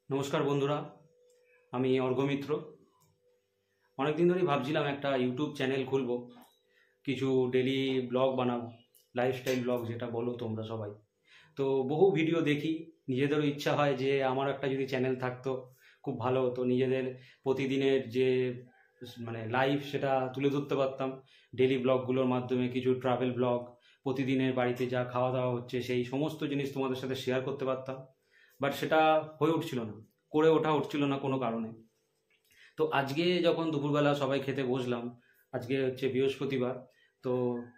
নমস্কার বন্ধুরা, আমি অর্ঘ্য মিত্র। অনেকদিন ধরেই ভাবছিলাম একটা ইউটিউব চ্যানেল খুলব, কিছু ডেলি ব্লগ বানাবো, লাইফস্টাইল ব্লগ যেটা বলো তোমরা সবাই। তো বহু ভিডিও দেখি, নিজেদেরও ইচ্ছা হয় যে আমার একটা যদি চ্যানেল থাকতো খুব ভালো হতো, নিজেদের প্রতিদিনের যে লাইফ সেটা তুলে ধরতে পারতাম ডেলি ব্লগগুলোর মাধ্যমে। কিছু ট্রাভেল ব্লগ, প্রতিদিনের বাড়িতে যা খাওয়া দাওয়া হচ্ছে সেই সমস্ত জিনিস তোমাদের সাথে শেয়ার করতে পারতাম। বাট সেটা হয়ে উঠছিল না, করে ওঠা উঠছিল না কোনো কারণে। তো আজকে যখন দুপুরবেলা সবাই খেতে বসলাম, আজকে হচ্ছে বৃহস্পতিবার, তো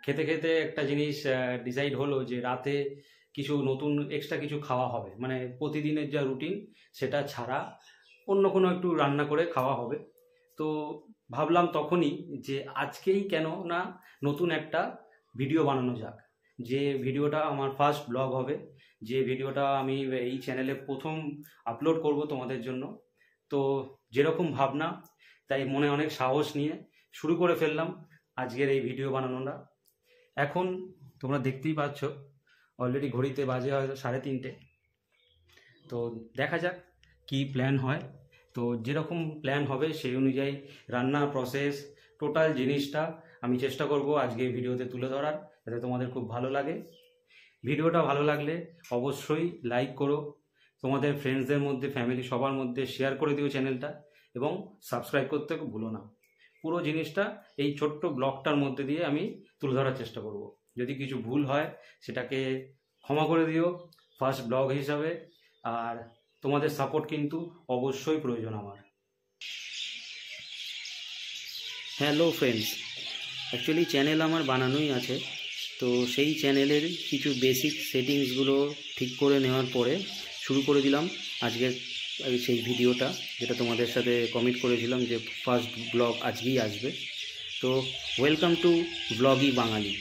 খেতে খেতে একটা জিনিস ডিসাইড হলো যে রাতে কিছু নতুন এক্সট্রা কিছু খাওয়া হবে, মানে প্রতিদিনের যা রুটিন সেটা ছাড়া অন্য কোনো একটু রান্না করে খাওয়া হবে। তো ভাবলাম তখনই যে আজকেই কেন না নতুন একটা ভিডিও বানানো যাক, যে ভিডিওটা আমার ফার্স্ট ব্লগ হবে, যে ভিডিওটা আমি এই চ্যানেলে প্রথম আপলোড করব তোমাদের জন্য। তো যেরকম ভাবনা, তাই মনে অনেক সাহস নিয়ে শুরু করে ফেললাম আজকের এই ভিডিও বানানোটা। এখন তোমরা দেখতেই পাচ্ছ অলরেডি ঘড়িতে বাজে হয়তো 3:30। তো দেখা যাক কি প্ল্যান হয়। তো যেরকম প্ল্যান হবে সেই অনুযায়ী রান্নার প্রসেস, টোটাল জিনিসটা আমি চেষ্টা করব আজকে ভিডিওতে তুলে ধরার, যাতে তোমাদের খুব ভালো লাগে। ভিডিওটা ভালো লাগলে অবশ্যই লাইক করো, তোমাদের ফ্রেন্ডসদের মধ্যে, ফ্যামিলি সবার মধ্যে শেয়ার করে দিও চ্যানেলটা, এবং সাবস্ক্রাইব করতে ভুলো না। পুরো জিনিসটা এই ছোট্ট ব্লগটার মধ্যে দিয়ে আমি তুলে ধরার চেষ্টা করব। যদি কিছু ভুল হয় সেটাকে ক্ষমা করে দিও ফার্স্ট ব্লগ হিসাবে। আর তোমাদের সাপোর্ট কিন্তু অবশ্যই প্রয়োজন আমার। হ্যালো ফ্রেন্ডস, অ্যাকচুয়ালি চ্যানেল আমার বানানোই আছে, তো সেই চ্যানেলের কিছু বেসিক সেটিংসগুলো ঠিক করে নেওয়ার পরে শুরু করে দিলাম আজকের সেই ভিডিওটা, যেটা তোমাদের সাথে কমিট করেছিলাম যে ফার্স্ট ব্লগ আজকেই আসবে। তো ওয়েলকাম টু ব্লগই বাঙালি।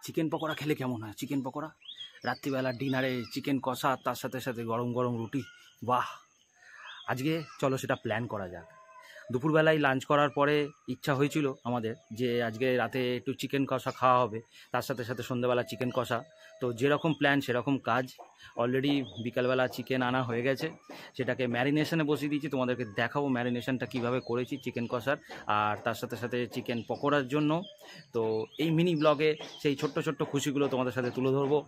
চিকেন পকোড়া খেলে কেমন হয়? চিকেন পকোড়া রাত্রিবেলা ডিনারে, চিকেন কষা, তার সাথে সাথে গরম গরম রুটি, বাহ! আজকে চলো সেটা প্ল্যান করা যাক। দুপুরবেলায় লাঞ্চ করার পরে ইচ্ছা হয়েছিল আমাদের যে আজকে রাতে একটু চিকেন কষা খাওয়া হবে, তার সাথে সাথে সন্ধ্যেবেলা চিকেন কষা। তো যেরকম প্ল্যান সেরকম কাজ। অলরেডি বিকালবেলা চিকেন আনা হয়ে গেছে, সেটাকে ম্যারিনেশনে বসিয়ে দিয়েছি, তোমাদেরকে দেখাবো ম্যারিনেশনটা কীভাবে করেছি চিকেন কষার, আর তার সাথে সাথে চিকেন পকোড়ার জন্য। তো এই মিনি ব্লগে সেই ছোট্ট ছোট্ট খুশিগুলো তোমাদের সাথে তুলে ধরবো,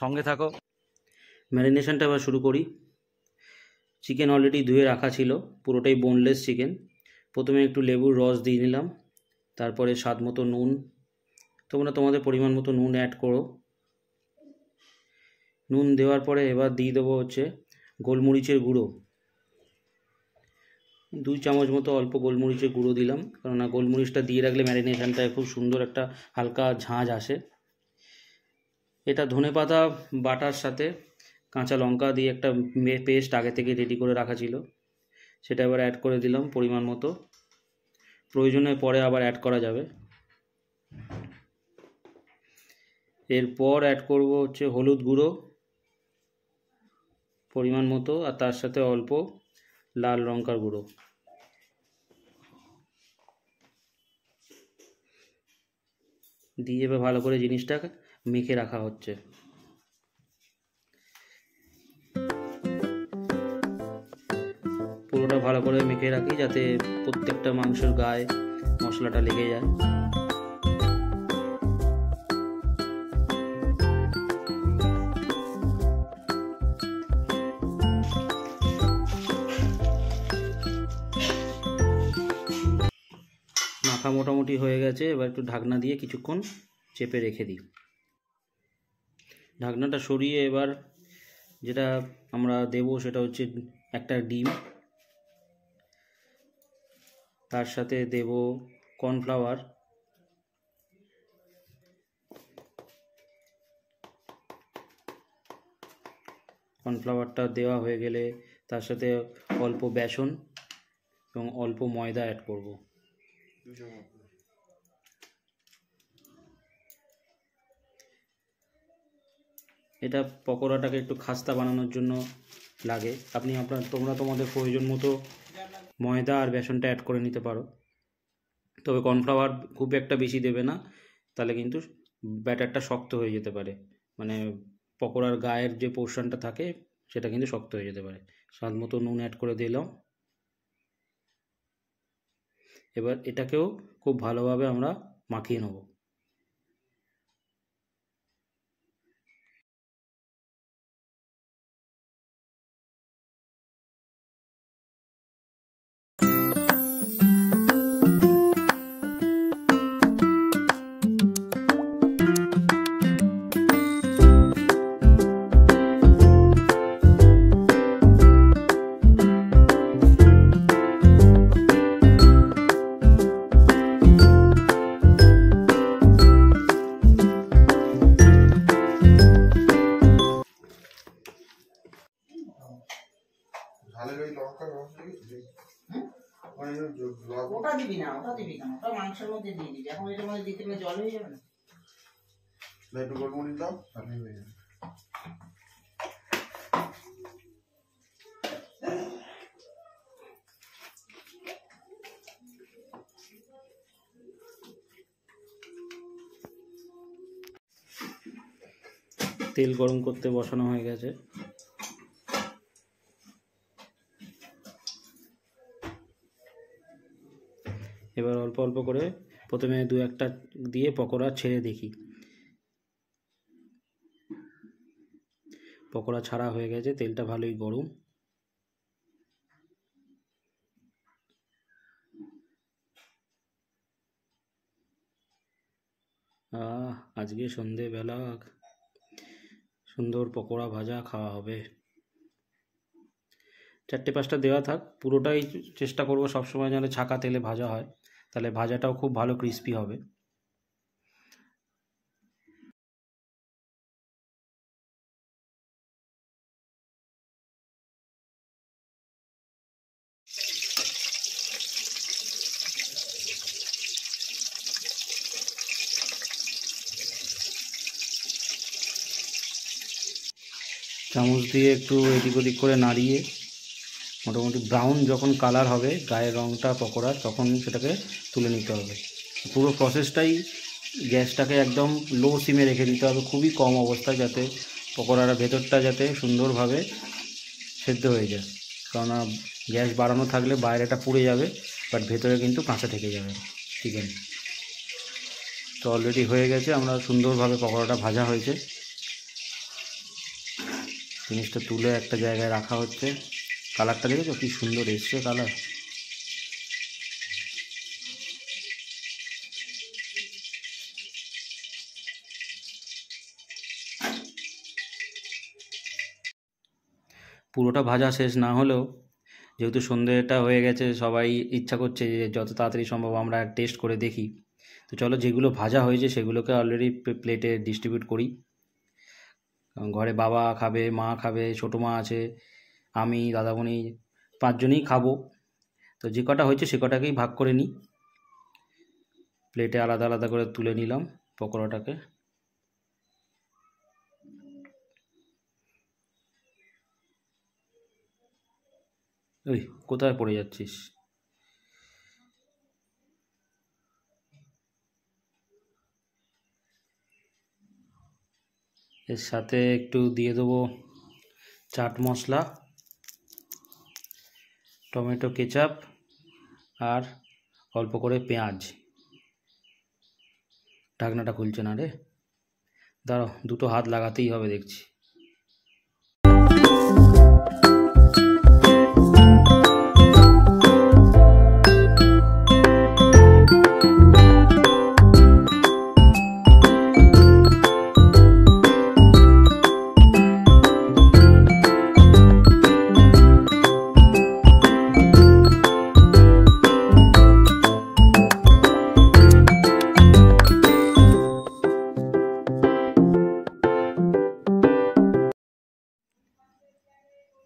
সঙ্গে থাকো। ম্যারিনেশনটা এবার শুরু করি। চিকেন অলরেডি ধুয়ে রাখা ছিল, পুরোটাই বোনলেস চিকেন। প্রথমে একটু লেবুর রস দিয়ে নিলাম, তারপরে স্বাদ মতো নুন, তোমরা তোমাদের পরিমাণ মতো নুন অ্যাড করো। নুন দেওয়ার পরে এবার দিয়ে দেবো হচ্ছে গোলমরিচের গুঁড়ো, 2 চামচ মতো অল্প গোলমরিচের গুঁড়ো দিলাম, কেননা গোলমরিচটা দিয়ে রাখলে ম্যারিনেশনটায় খুব সুন্দর একটা হালকা ঝাঁঝ আসে। এটা ধনেপাতা বাটার সাথে কাঁচা লঙ্কা দিয়ে একটা পেস্ট আগে থেকে রেডি করে রাখা ছিল, সেটা এবার অ্যাড করে দিলাম পরিমাণ মতো। প্রয়োজনে পরে আবার অ্যাড করা যাবে। এরপর অ্যাড করব হচ্ছে হলুদ গুঁড়ো পরিমাণ মতো, আর তার সাথে অল্প লাল লঙ্কার গুঁড়ো দিয়ে এবার ভালো করে জিনিসটা মেখে রাখা হচ্ছে। পুরোটা ভালো করে মেখে রাখি যাতে প্রত্যেকটা মাংসের গায়ে মশলাটা লেগে যায়। মাখা মোটামুটি হয়ে গেছে, এবার একটু ঢাকনা দিয়ে কিছুক্ষণ চেপে রেখে দিই। ঢাকনাটা সরিয়ে এবার যেটা আমরা দেব সেটা হচ্ছে একটা ডিম, তার সাথে দেব কর্নফ্লাওয়ার, কর্নফ্লাওয়ারটা দেওয়া হয়ে গেলে তার সাথে অল্প বেসন এবং অল্প ময়দা অ্যাড করব। এটা পকোড়াটাকে একটু খাস্তা বানানোর জন্য লাগে। আপনি তোমরা তোমাদের প্রয়োজন মতো ময়দা আর বেসনটা অ্যাড করে নিতে পারো, তবে কর্নফ্লাওয়ার খুব একটা বেশি দেবে না, তাহলে কিন্তু ব্যাটারটা শক্ত হয়ে যেতে পারে, মানে পকোড়ার গায়ের যে পোর্শনটা থাকে সেটা কিন্তু শক্ত হয়ে যেতে পারে। স্বাদ মতো নুন অ্যাড করে দিলাম। এবার এটাকেও খুব ভালোভাবে আমরা মাখিয়ে নেব। ওটা দিবি না, ওটা দিবি না, ওটা মাংসের মধ্যে দিয়ে দিবি। এখন এটার মধ্যে দিতে গেলে জল হয়ে যাবে না। একটু গোলমরিচ দাও, তাহলেই হয়ে যাবে। তেল গরম করতে বসানো হয়ে গেছে। এবার অল্প অল্প করে প্রথমে দু একটা দিয়ে পকোড়া ছেড়ে দেখি। পকোড়া ছাড়া হয়ে গেছে, তেলটা ভালোই গরম। আজকে সন্ধেবেলা সুন্দর পকোড়া ভাজা খাওয়া হবে। 4-5টা দেওয়া থাক, পুরোটাই চেষ্টা করবো সবসময় যেন ছাকা তেলে ভাজা হয়, তাহলে ভাজাটাও খুব ভালো ক্রিস্পি হবে। চামচ দিয়ে একটু এদিক ওদিক করে নাড়িয়ে মোটামুটি ব্রাউন যখন কালার হবে গায়ের রঙটা পকোড়ার, তখন সেটাকে তুলে নিতে হবে। পুরো প্রসেসটাই গ্যাসটাকে একদম লো সিমে রেখে দিতে হবে, খুবই কম অবস্থায়, যাতে পকোড়ার ভেতরটা যাতে সুন্দরভাবে সেদ্ধ হয়ে যায়। কেননা গ্যাস বাড়ানো থাকলে বাইরেটা পুড়ে যাবে, বাট ভেতরে কিন্তু কাঁচা থেকে যাবে চিকেন। তো অলরেডি হয়ে গেছে, আমরা সুন্দরভাবে পকোড়াটা ভাজা হয়েছে। জিনিসটা তুলে একটা জায়গায় রাখা হচ্ছে। কালারটা দেখেছো কি সুন্দর এসছে কালার। পুরোটা ভাজা শেষ না হলেও, যেহেতু সন্ধ্যেটা হয়ে গেছে, সবাই ইচ্ছা করছে যে যত তাড়াতাড়ি সম্ভব আমরা টেস্ট করে দেখি। তো চলো, যেগুলো ভাজা হয়েছে সেগুলোকে অলরেডি প্লেটে ডিস্ট্রিবিউট করি। ঘরে বাবা খাবে, মা খাবে, ছোটো মা আছে, আমি, দাদামণি, 5 জনেই খাবো। তো যে কটা হয়েছে সে কটাকেই ভাগ করে নিই। প্লেটে আলাদা আলাদা করে তুলে নিলাম পকোড়াটাকে। ওই কোথায় পড়ে যাচ্ছিস? এর সাথে একটু দিয়ে দেবো চাট মশলা, টমেটো কেচাপ আর অল্প করে পেঁয়াজ। ঢাকনাটা খুলছে না রে, দাঁড়াও, দুটো হাত লাগাতেই হবে দেখছি।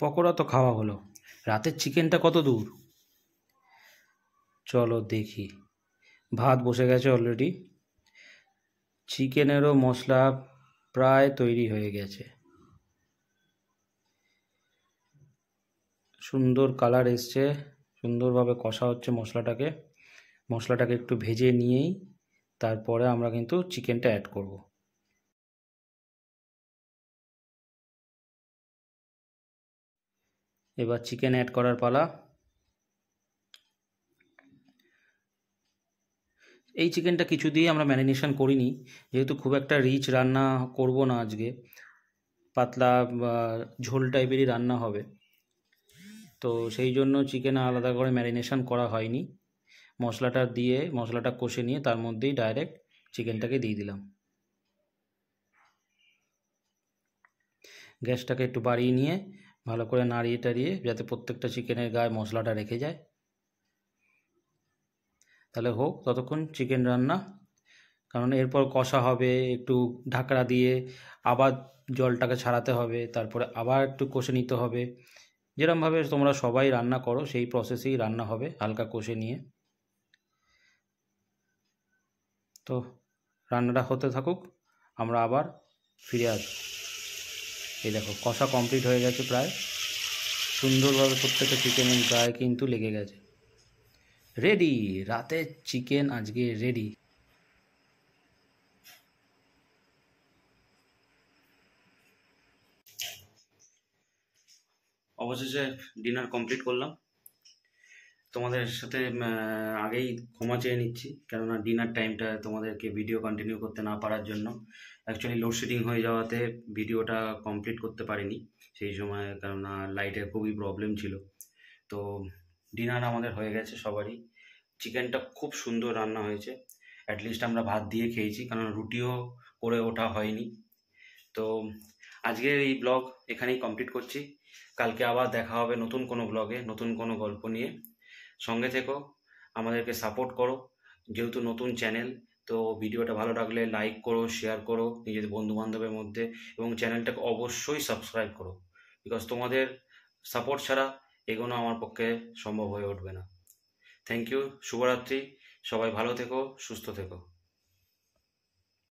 পকোড়া তো খাওয়া হলো, রাতের চিকেনটা কত দূর চলো দেখি। ভাত বসে গেছে অলরেডি, চিকেনেরও মশলা প্রায় তৈরি হয়ে গেছে। সুন্দর কালার এসছে, সুন্দরভাবে কষা হচ্ছে মশলাটাকে একটু ভেজে নিয়েই তারপরে আমরা কিন্তু চিকেনটা অ্যাড করব। এবার চিকেন অ্যাড করার পালা। এই চিকেনটা কিছু দিয়ে আমরা ম্যারিনেশন করিনি, যেহেতু খুব একটা রিচ রান্না করব না আজকে, পাতলা ঝোল টাইপেরই রান্না হবে, তো সেই জন্য চিকেন আলাদা করে ম্যারিনেশন করা হয়নি। মশলাটা কষে নিয়ে তার মধ্যেই ডাইরেক্ট চিকেনটাকে দিয়ে দিলাম। গ্যাসটাকে একটু বাড়িয়ে নিয়ে ভালো করে নাড়িয়ে টাড়িয়ে যাতে প্রত্যেকটা চিকেনের গায়ে মশলাটা রেখে যায়, তাহলে হোক ততক্ষণ চিকেন রান্না। কারণ এরপর কষা হবে, একটু ঢাকনা দিয়ে আবার জলটাকে ছাড়াতে হবে, তারপরে আবার একটু কষে নিতে হবে। যেরমভাবে তোমরা সবাই রান্না করো সেই প্রসেসেই রান্না হবে, হালকা কষে নিয়ে। তো রান্নাটা হতে থাকুক, আমরা আবার ফিরে আসব। এই দেখো কষা কমপ্লিট হয়ে গেছে প্রায়, সুন্দরভাবে প্রত্যেকটা চিকেনের গায়ে কিন্তু লেগে গেছে। রেডি, রাতের চিকেন আজকে রেডি। অবশেষে ডিনার কমপ্লিট করলাম। তোমাদের সাথে আগেই ক্ষমা চেয়ে নিচ্ছি, কেননা ডিনার টাইমটা তোমাদেরকে ভিডিও কন্টিনিউ করতে না পারার জন্য। অ্যাকচুয়ালি লোডশেডিং হয়ে যাওয়াতে ভিডিওটা কমপ্লিট করতে পারিনি সেই সময়, কেননা লাইটের খুবই প্রবলেম ছিল। তো ডিনার আমাদের হয়ে গেছে সবারই। চিকেনটা খুব সুন্দর রান্না হয়েছে, অ্যাটলিস্ট আমরা ভাত দিয়ে খেয়েছি, কারণ রুটিও করে ওঠা হয়নি। তো আজকের এই ব্লগ এখানেই কমপ্লিট করছি। কালকে আবার দেখা হবে নতুন কোনো ব্লগে, নতুন কোনো গল্প নিয়ে। সঙ্গে থেকো, আমাদেরকে সাপোর্ট করো, যেহেতু নতুন চ্যানেল। তো ভিডিওটা ভালো লাগলে লাইক করো, শেয়ার করো নিজেদের বন্ধুবান্ধবের মধ্যে, এবং চ্যানেলটাকে অবশ্যই সাবস্ক্রাইব করো, বিকজ তোমাদের সাপোর্ট ছাড়া এগোনো আমার পক্ষে সম্ভব হয়ে উঠবে না। থ্যাংক ইউ, শুভরাত্রি, সবাই ভালো থেকো, সুস্থ থেকো।